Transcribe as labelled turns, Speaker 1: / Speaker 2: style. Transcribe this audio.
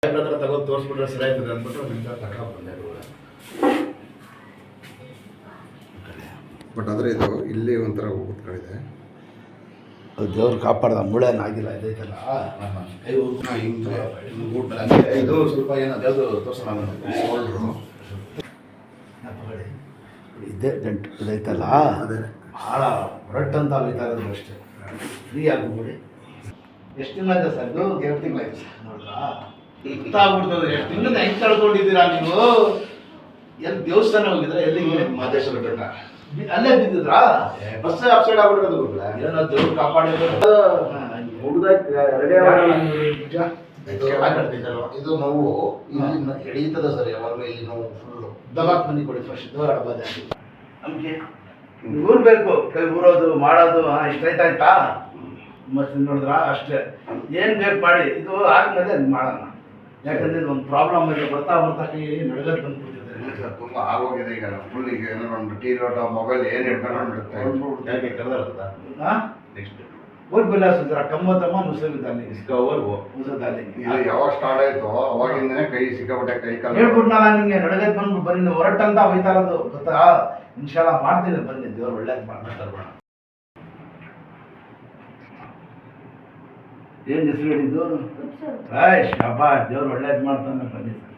Speaker 1: ಹತ್ರ ತಗೊಂಡು ತೋರಿಸ್ಬಿಟ್ರೆ ಸರಿ ಆಯ್ತದೆ ಅಂದ್ಬಿಟ್ಟು ನಿಮ್ಗೆ ತಗೊಂಡು ಬಂದೆ.
Speaker 2: ಬಟ್ ಆದರೆ ಇದು ಇಲ್ಲಿ ಒಂಥರ ಕೂತ್ಕೊಂಡಿದೆ.
Speaker 1: ಅದು ದೇವ್ರು ಕಾಪಾಡ್ದ ಮುಳೇನಾಗಿಲ್ಲ ಇದೈತಲ್ಲ ಕೈ ಹಿಂಗೆ ಇದು ಸ್ವಲ್ಪ ಏನೋ ದೇವ್ರು ತೋರಿಸೋಣ ಶೋಲ್ಡ್ರು ಇದೇ ಗಂಟು ಇದೈತಲ್ಲ
Speaker 2: ಅದೇ
Speaker 1: ಭಾಳ ಹೊರಟಂತ ಹೋಗ್ತಾ ಇರೋದು ಅಷ್ಟೇ. ಫ್ರೀ ಆಗ್ಬಿಡಿ. ಎಷ್ಟು ತಿಂಗಳು ಆಯ್ತಾ ಸರ್? ಇದು 2 ತಿಂಗಳಾಯ್ತು ನೋಡ್ರಾ ಗೊತ್ತಾಗ್ಬಿಡ್ತದೆ. ಎಷ್ಟು ತಿಂಗಳಿಂದ ಹೆಂಗೆ ಕಳ್ಕೊಂಡಿದ್ದೀರಾ ನೀವು? ಎಲ್ಲಿ ದೇವಸ್ಥಾನ ಹೋಗಿದ್ರೆ ಎಲ್ಲಿಗೆ? ಮಹದೇಶ್ವರ ಬೆಟ್ಟ ಅಲ್ಲೇ ಬಿದ್ದಿದ್ರಾ? ಬಸ್ ಅಪ್ಸೈಡ್ ಆಗ್ಬಿಡೋದು ಏನೋ ದೇವ್ರು ಕಾಪಾಡಿದ್ರು.
Speaker 2: ಇದು ನೋವು ಇಲ್ಲಿ ಎಳೀತದೆ ಸರ್. ಯಾವಾಗಲೂ ಇಲ್ಲಿ ನೋವು ಫುಲ್ಲು.
Speaker 1: ದವಾಕ್ ಮನೆ ಕೊಡಿ ಫಸ್ಟ್ ದೂರ ಆಡಬಾರ್ದು ನಮಗೆ. ಊರ್ಬೇಕು ಕೈ ಊರೋದು ಮಾಡೋದು ಇಷ್ಟಾಯ್ತಾಯ್ತಾ? ಮತ್ತೆ ನೋಡಿದ್ರ ಅಷ್ಟೇ. ಏನು ಬೇಕು ಮಾಡಿ ಇದು ಆದ್ಮೇಲೆ ಅದು ಮಾಡೋಣ. ಯಾಕಂದ್ರೆ ಇದು ಒಂದು ಪ್ರಾಬ್ಲಮ್ ಇದೆ. ಬರ್ತಾ ಬರ್ತಾ ಕೈ ನಡಗಕ್ಕೆ ಬಂದ್ಬಿಟ್ಟಿದೆ.
Speaker 2: ತುಂಬ ಆಗೋಗಿದೆ ಈಗ. ಫುಲ್ ಈಗ ಏನೋ ಒಂದು ಟಿ ಲೋಟ ಮೊಬೈಲ್ ಏನು ಇಟ್ಕೊಂಡ್ಬಿಡುತ್ತೆ.
Speaker 1: ಯಾಕೆ ಕರೆದಾಡ್ತದ ನೆಕ್ಸ್ಟ್ ಊರ್ ಬಿಲ್ಲಾಸಿದ್ರ ಕಮ್ಮತ್ತಮ್ಮ ಮುಸಲಿದ್ದಾನೆ ಮುಸಲ್ದಾನೆ.
Speaker 2: ಇದು ಯಾವಾಗ ಸ್ಟಾರ್ಟ್ ಆಯಿತು ಅವಾಗಿಂದನೇ ಕೈ ಸಿಕ್ಕಾಪಟ್ಟೆ ಕೈ ಕಾಲು
Speaker 1: ಹೇಳ್ಬಿಟ್ನಲ್ಲ ನಿಮಗೆ. ನಡಗಕ್ಕೆ ಬಂದ್ಬಿಟ್ಟು ಬನ್ನಿ ಹೊರಟಂತ ಹೋಯ್ತಾ ಇರೋದು ಗೊತ್ತಾ? ಇನ್ಶಾಲ್ಲ ಮಾಡ್ತೀನಿ ಬನ್ನಿ. ದೇವ್ರು ಒಳ್ಳೇದು ಮಾಡ್ತಾರೆ. ಏನು ಹೆಸರು ಹೇಳಿದ್ದು? ಶಾಬಾಷ್. ದೇವ್ರು ಒಳ್ಳೇದು ಮಾಡ್ತಾನೆ ಬನ್ನಿ ಸರ್.